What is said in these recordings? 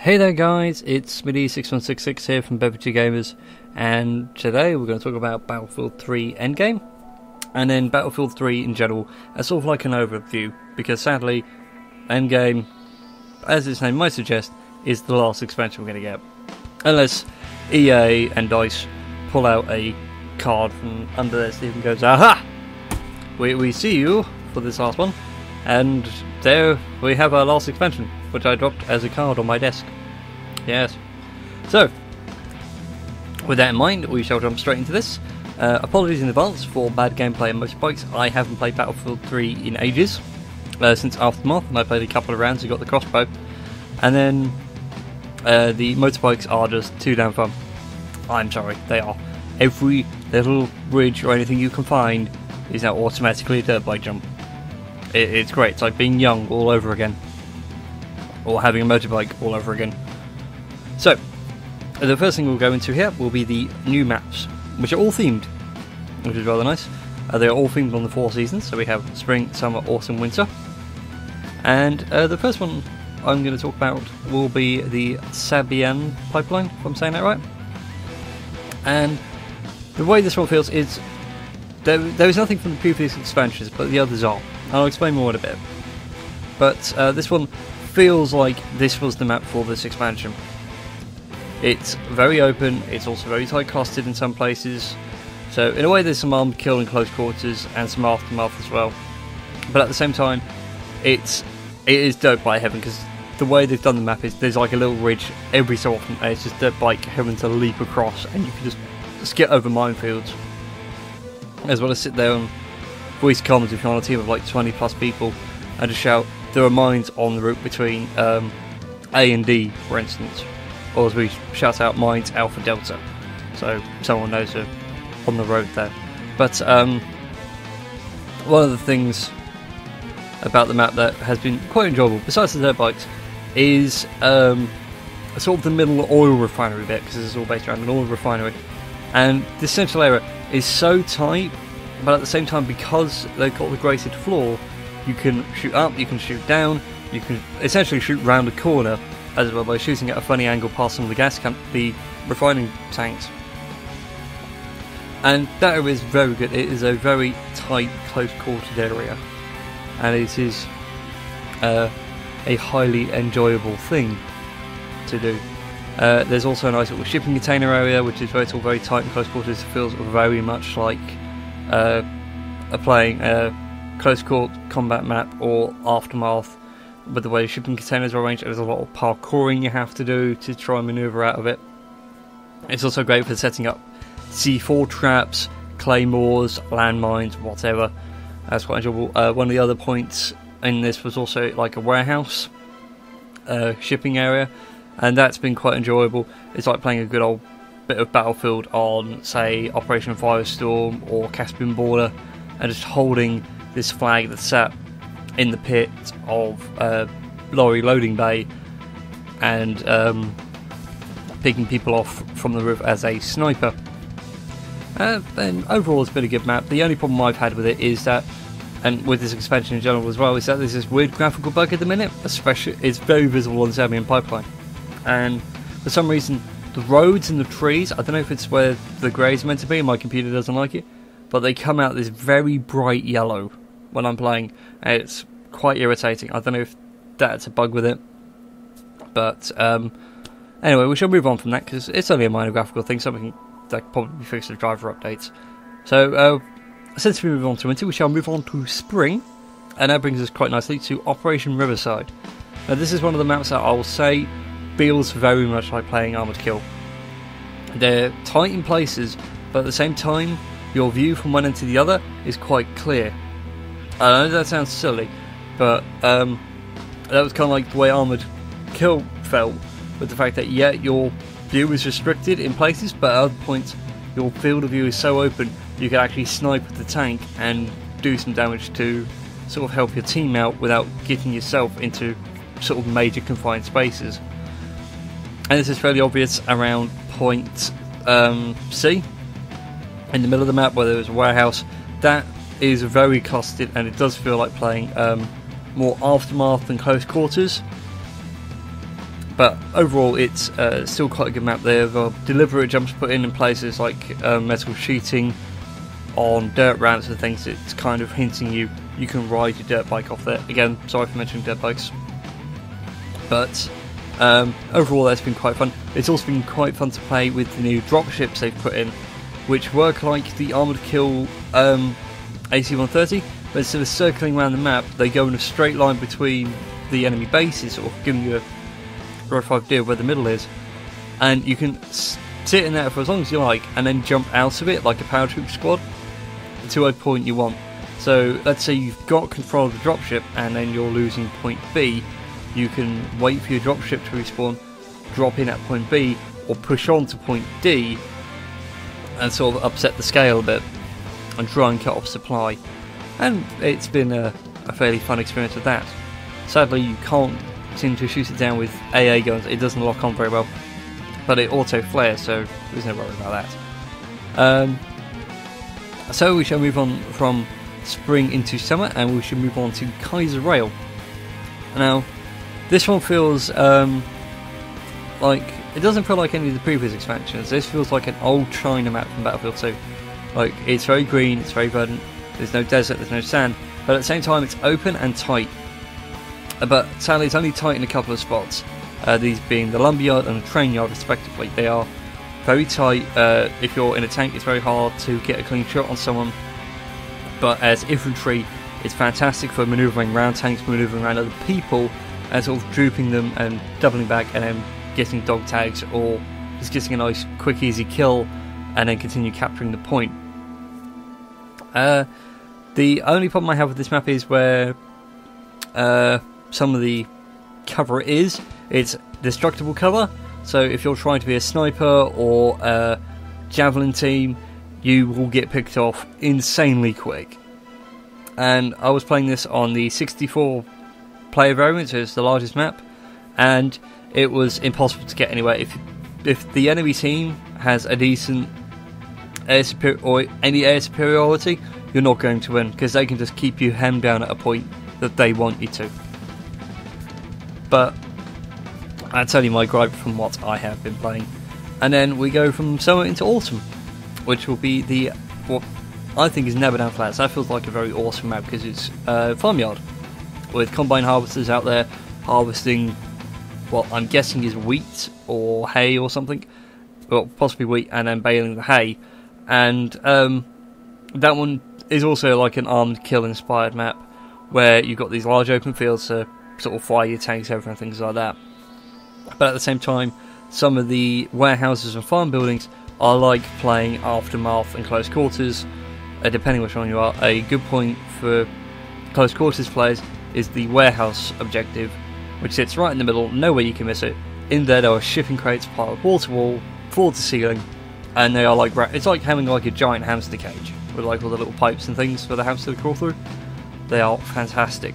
Hey there guys, it's Smitty6166 here from BF3 Gamers, and today we're going to talk about Battlefield 3 Endgame, and then Battlefield 3 in general, as sort of like an overview, because sadly, Endgame, as its name might suggest, is the last expansion we're going to get. Unless EA and DICE pull out a card from under their sleeve and goes, aha! We see you for this last one, and there we have our last expansion, which I dropped as a card on my desk. Yes. So, with that in mind, we shall jump straight into this. Apologies in advance for bad gameplay and motorbikes. I haven't played Battlefield 3 in ages, since Aftermath, and I played a couple of rounds and got the crossbow. And then, the motorbikes are just too damn fun. I'm sorry, they are. Every little bridge or anything you can find is now automatically a dirt bike jump. It's great. It's like being young all over again, or having a motorbike all over again. So, the first thing we'll go into here will be the new maps, which are all themed, which is rather nice. They are all themed on the 4 seasons, so we have spring, summer, autumn, winter. And the first one I'm going to talk about will be the Sabian pipeline, if I'm saying that right. And the way this one feels is there is nothing from the previous expansions, but the others are. I'll explain more in a bit. But this one feels like this was the map for this expansion. It's very open, it's also very tight clustered in some places. So in a way there's some armed kill in close quarters and some aftermath as well. But at the same time, it is dirt bike heaven, because the way they've done the map is there's like a little ridge every so often, and it's just dirt bike heaven to leap across, and you can just get over minefields. As well as sit there and voice comms if you're on a team of like 20 plus people and just shout, there are mines on the route between A and D, for instance. Or as we shout out, mines Alpha Delta. So someone knows they're on the road there. But one of the things about the map that has been quite enjoyable, besides the dirt bikes, is sort of the middle oil refinery bit, because this is all based around an oil refinery. And this central area is so tight, but at the same time, because they've got the grated floor, you can shoot up, you can shoot down, you can essentially shoot round a corner as well by shooting at a funny angle past some of the refining tanks. And that area is very good. It is a very tight, close-quartered area, and it is a highly enjoyable thing to do. There's also a nice little shipping container area, which is very tight and close quarters. It feels very much like playing a close quarter combat map or Aftermath, with the way the shipping containers are arranged. There's a lot of parkouring you have to do to try and manoeuvre out of it. It's also great for setting up C4 traps, claymores, landmines, whatever. That's quite enjoyable. One of the other points in this was also like a warehouse shipping area, and that's been quite enjoyable. It's like playing a good old bit of Battlefield on, say, Operation Firestorm or Caspian Border, and just holding this flag that's sat in the pit of lorry loading bay and picking people off from the roof as a sniper. And overall it's been a good map. The only problem I've had with it is that, and with this expansion in general as well, is that there's this weird graphical bug at the minute. Especially, it's very visible on the Sabian pipeline, and for some reason the roads and the trees, I don't know if it's where the grey is meant to be, my computer doesn't like it, but they come out this very bright yellow when I'm playing, and it's quite irritating. I don't know if that's a bug with it, but anyway, we shall move on from that, because it's only a minor graphical thing, something that could probably be fixed with driver updates. So since we move on to winter, we shall move on to spring, and that brings us quite nicely to Operation Riverside. Now this is one of the maps that I will say feels very much like playing Armored Kill. They're tight in places, but at the same time your view from one end to the other is quite clear. I know that sounds silly, but that was kind of like the way Armored Kill felt, with the fact that yeah, your view is restricted in places, but at other points your field of view is so open you can actually snipe with the tank and do some damage to sort of help your team out without getting yourself into sort of major confined spaces. And this is fairly obvious around point C, in the middle of the map where there's a warehouse. That is very clustered, and it does feel like playing more Aftermath than Close Quarters. But overall, it's still quite a good map. There are deliberate jumps put in places like metal sheeting on dirt ramps and things. It's kind of hinting you can ride your dirt bike off there. Again, sorry for mentioning dirt bikes. But overall, that's been quite fun. It's also been quite fun to play with the new dropships they've put in, which work like the Armoured Kill AC-130, but instead of circling around the map, they go in a straight line between the enemy bases, sort of giving you a Road 5 idea where the middle is, and you can sit in there for as long as you like, and then jump out of it like a paratroop squad to a point you want. So let's say you've got control of the dropship, and then you're losing point B. You can wait for your dropship to respawn, drop in at point B, or push on to point D, and sort of upset the scale a bit, and try and cut off supply. And it's been a fairly fun experience with that. Sadly, you can't seem to shoot it down with AA guns. It doesn't lock on very well, but it auto flares, so there's no worry about that. So we shall move on from spring into summer, and we should move on to Kaiser Rail. Now, this one feels like it doesn't feel like any of the previous expansions. This feels like an old China map from Battlefield 2. Like, it's very green, it's very verdant. There's no desert, there's no sand, but at the same time, it's open and tight. But sadly, it's only tight in a couple of spots, these being the lumberyard and the train yard respectively. They are very tight. If you're in a tank, it's very hard to get a clean shot on someone, but as infantry, it's fantastic for manoeuvring around tanks, manoeuvring around other people, and sort of drooping them and doubling back and then getting dog tags, or just getting a nice quick easy kill and then continue capturing the point. The only problem I have with this map is where some of the cover it's destructible cover, so if you're trying to be a sniper or a javelin team, you will get picked off insanely quick. And I was playing this on the 64 player variant, so it's the largest map, and it was impossible to get anywhere. If the enemy team has a decent air superiority, you're not going to win, because they can just keep you hemmed down at a point that they want you to. But that's only my gripe from what I have been playing. And then we go from summer into autumn, which will be what I think is Never Down Flats. That feels like a very awesome map because it's farmyard with combine harvesters out there harvesting what I'm guessing is wheat or hay or something, well, possibly wheat, and then baling the hay. And that one is also like an Armed Kill inspired map, where you've got these large open fields to sort of fire your tanks over and things like that. But at the same time, some of the warehouses and farm buildings are like playing Aftermath and Close Quarters, depending which one you are. A good point for Close Quarters players is the warehouse objective, which sits right in the middle, no way you can miss it. In there are shipping crates piled wall to wall, floor to ceiling, and they are like, it's like having like a giant hamster cage with like all the little pipes and things for the hamster to crawl through. They are fantastic.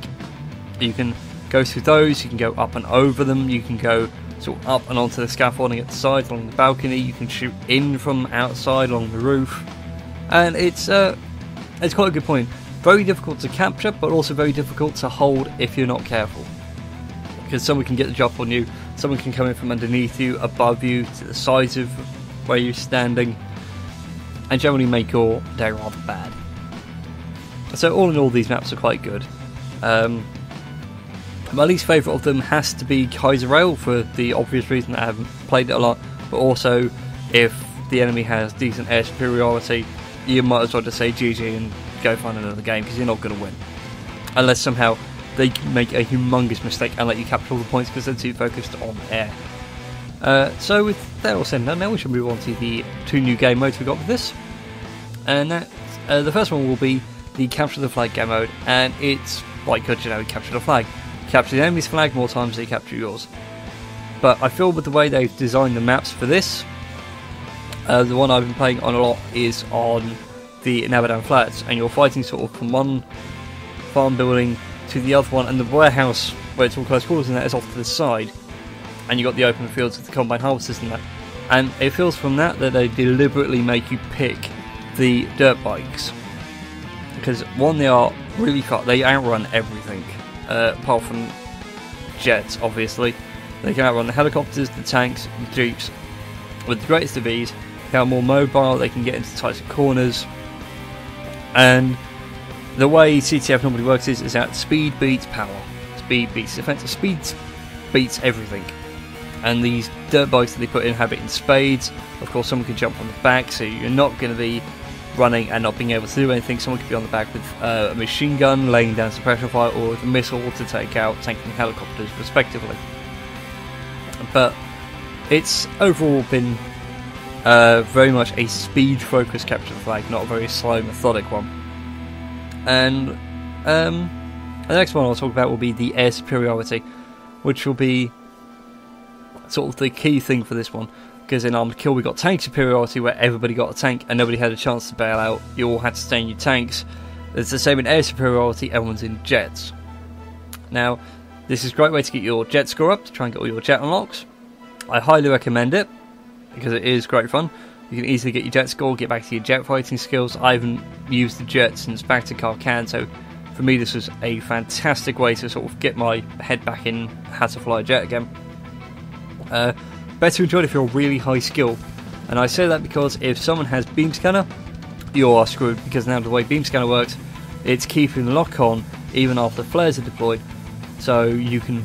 You can go through those, you can go up and over them, you can go sort of up and onto the scaffolding at the side, along the balcony, you can shoot in from outside along the roof, and it's quite a good point. Very difficult to capture, but also very difficult to hold if you're not careful, because someone can get the drop on you, someone can come in from underneath you, above you, to the sides of where you're standing, and generally make your day rather bad. So all in all, these maps are quite good. My least favourite of them has to be Kaiser Rail, for the obvious reason that I haven't played it a lot, but also if the enemy has decent air superiority, you might as well just say GG and go find another game, because you're not going to win. Unless somehow they make a humongous mistake and let you capture all the points because they're too focused on air. So with that all said and done, now we should move on to the two new game modes we got with this. And the first one will be the Capture the Flag game mode, and it's quite good, you know, capture the flag. Capture the enemy's flag more times than you capture yours. But I feel with the way they've designed the maps for this, the one I've been playing on a lot is on the Never Down Flats, and you're fighting sort of from one farm building to the other one, and the warehouse where it's all close quarters and that is off to the side, and you've got the open fields with the combine harvesters and that. And it feels from that they deliberately make you pick the dirt bikes, because one, they are really fast, they outrun everything, apart from jets obviously, They can outrun the helicopters, the tanks, the jeeps with the greatest of ease. They are more mobile, they can get into tighter corners, and the way CTF normally works is that speed beats power, speed beats defense, speed beats everything. And these dirt bikes that they put in have it in spades. Of course, someone can jump on the back, so you're not going to be running and not being able to do anything. Someone could be on the back with a machine gun, laying down suppression fire, or with a missile to take out tanks and helicopters, respectively. But it's overall been very much a speed-focused capture the flag, not a very slow, methodic one. And the next one I'll talk about will be the air superiority, which will be sort of the key thing for this one, because in Armored Kill we got tank superiority where everybody got a tank and nobody had a chance to bail out. You all had to stay in your tanks. It's the same in air superiority, everyone's in jets. Now, this is a great way to get your jet score up, to try and get all your jet unlocks. I highly recommend it, because it is great fun. You can easily get your jet score, get back to your jet fighting skills. I haven't used the jet since back to Karkan, so for me this was a fantastic way to sort of get my head back in how to fly a jet again. Better enjoyed if you're really high skill, and I say that because if someone has beam scanner, you are screwed, because now the way beam scanner works, it's keeping lock on even after flares are deployed, so you can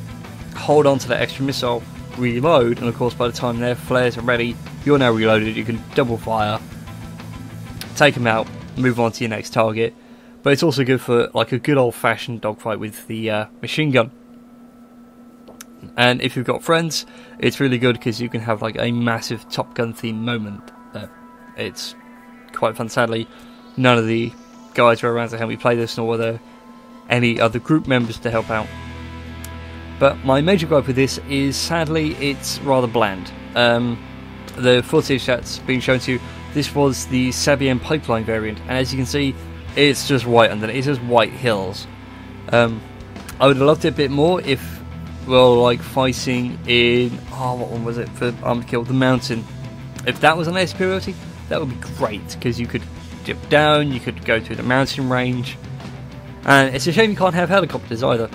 hold on to that extra missile, reload, and of course by the time their flares are ready, you're now reloaded. You can double fire, take them out, move on to your next target. But it's also good for like a good old fashioned dogfight with the machine gun. And if you've got friends, it's really good because you can have like a massive Top Gun theme moment. It's quite fun. Sadly, none of the guys were around to help me play this, nor were there any other group members to help out. But my major gripe with this is, sadly, it's rather bland. The footage that's been shown to you, this was the Sabian pipeline variant, and as you can see, it's just white underneath. It's just white hills. I would have loved it a bit more if, well, like fighting in, what one was it for Armored Kill? The Mountain. If that was an air superiority, that would be great, because you could dip down, you could go through the mountain range, and it's a shame you can't have helicopters either,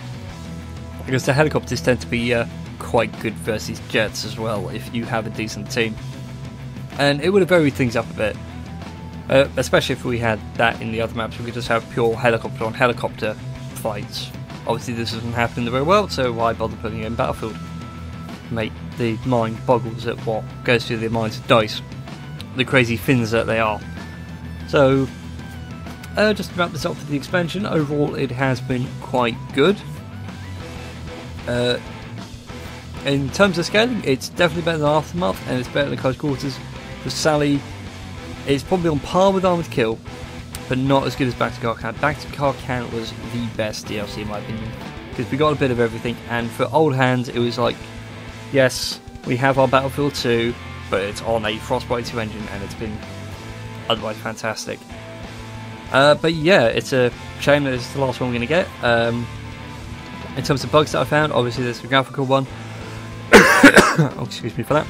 because the helicopters tend to be quite good versus jets as well if you have a decent team, and it would have varied things up a bit, especially if we had that in the other maps. We could just have pure helicopter on helicopter fights. Obviously this doesn't happen in the real world, so why bother putting it in Battlefield? Mate, the mind boggles at what goes through their minds of DICE, the crazy Finns that they are. So just to wrap this up for the expansion, overall it has been quite good. In terms of scaling, it's definitely better than Aftermath, and it's better than Close Quarters. For Sally, it's probably on par with Armored Kill, but not as good as Back to Karkan. Back to Karkan was the best DLC in my opinion, because we got a bit of everything, and for old hands it was like, yes, we have our Battlefield 2, but it's on a Frostbite 2 engine, and it's been otherwise fantastic. But yeah, it's a shame that it's the last one we're going to get. In terms of bugs that I found, obviously there's the graphical one. Oh, excuse me for that.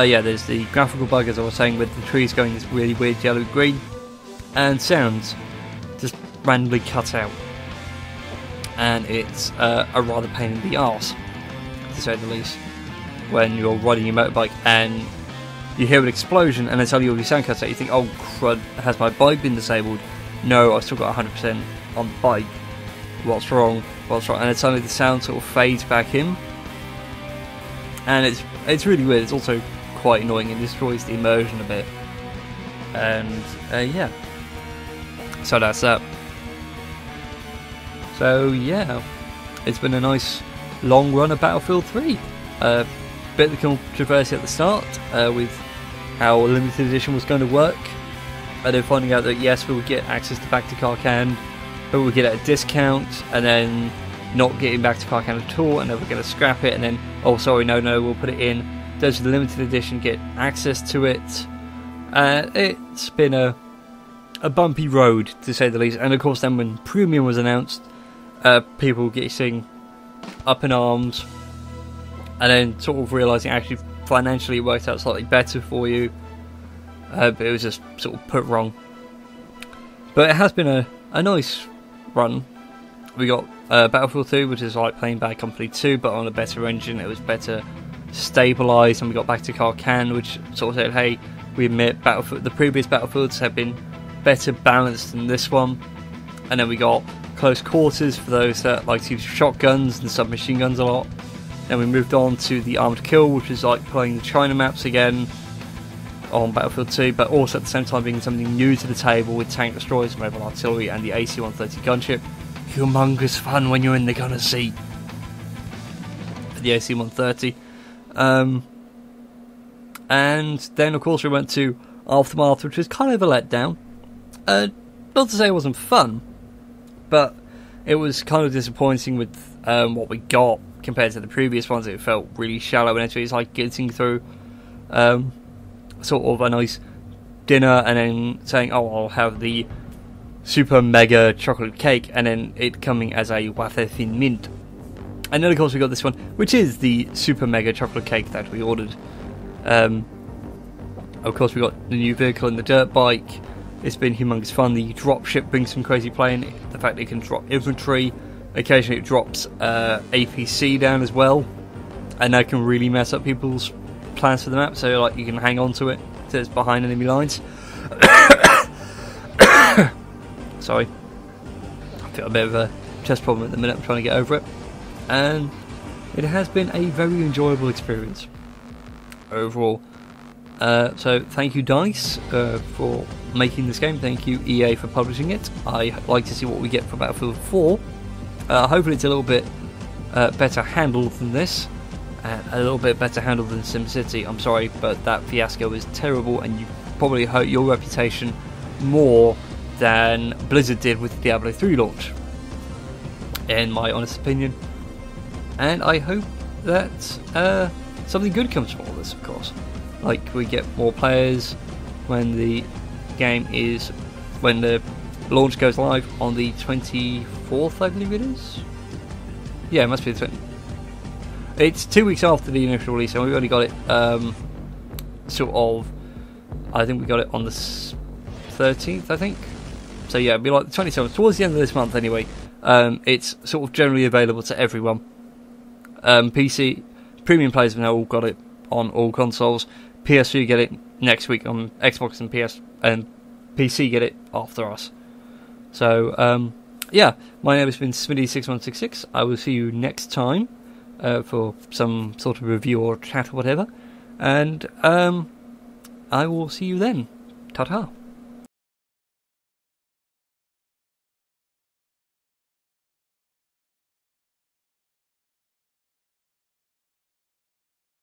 Yeah, there's the graphical bug, as I was saying, with the trees going this really weird yellow-green, and sounds just randomly cut out. And it's a rather pain in the arse, to say the least, when you're riding your motorbike and you hear an explosion and then suddenly all your sound cuts out. You think, oh crud, has my bike been disabled? No, I've still got 100% on the bike. What's wrong? What's wrong? And then suddenly the sound sort of fades back in, and it's really weird. It's also quite annoying and destroys the immersion a bit. And yeah, so that's that. So yeah, it's been a nice long run of Battlefield 3. Bit of controversy at the start with how limited edition was going to work, and then finding out that yes, we would get access to Back to Karkan, but we would get it at a discount, and then not getting Back to Karkan at all, and then we're going to scrap it, and then, oh sorry, no, we'll put it in. Those are the limited edition, get access to it. It's been a bumpy road, to say the least, and of course then when Premium was announced, people getting up in arms, and then sort of realising actually financially it worked out slightly better for you, but it was just sort of put wrong. But it has been a nice run we got Battlefield 2, which is like playing Bad Company 2, but on a better engine. It was better stabilised, and we got back to Karkan, which sort of said, hey, we admit the previous Battlefields have been better balanced than this one. And then we got Close Quarters for those that like to use shotguns and submachine guns a lot. Then we moved on to the Armored Kill, which is like playing the China maps again on Battlefield 2, but also at the same time being something new to the table with tank destroyers, mobile artillery, and the AC-130 gunship. Humongous fun when you're in the gunner seat. The AC-130. And then, of course, we went to Aftermath, which was kind of a letdown. Not to say it wasn't fun, but it was kind of disappointing with what we got compared to the previous ones. It felt really shallow, and it's like getting through sort of a nice dinner and then saying, oh, I'll have the super mega chocolate cake, and then it coming as a wafer thin mint. And then of course we got this one, which is the super mega chocolate cake that we ordered. Of course we got the new vehicle and the dirt bike. It's been humongous fun. The dropship brings some crazy play in it. The fact that it can drop infantry, occasionally it drops APC down as well, and that can really mess up people's plans for the map. So like you can hang on to it so it's behind enemy lines. Sorry, I've got a bit of a chest problem at the minute. I'm trying to get over it, and it has been a very enjoyable experience overall. So thank you DICE for making this game. Thank you EA for publishing it. I like to see what we get for Battlefield 4. Hopefully it's a little bit better handled than this, and a little bit better handled than SimCity. I'm sorry, but that fiasco was terrible, and you probably hurt your reputation more than Blizzard did with the Diablo 3 launch, in my honest opinion. And I hope that something good comes from all this, of course. Like, we get more players when the launch goes live on the 24th, I believe it is. Yeah, it must be the 20th. It's 2 weeks after the initial release, and we've only got it sort of, I think we got it on the 13th, I think. So yeah, it'll be like the 27th, towards the end of this month anyway. It's sort of generally available to everyone. PC premium players have now all got it on all consoles. PS3 get it next week on Xbox, and PC get it after us. So yeah, my name has been Smitty6166. I will see you next time for some sort of review or chat or whatever, and I will see you then. Ta-ta.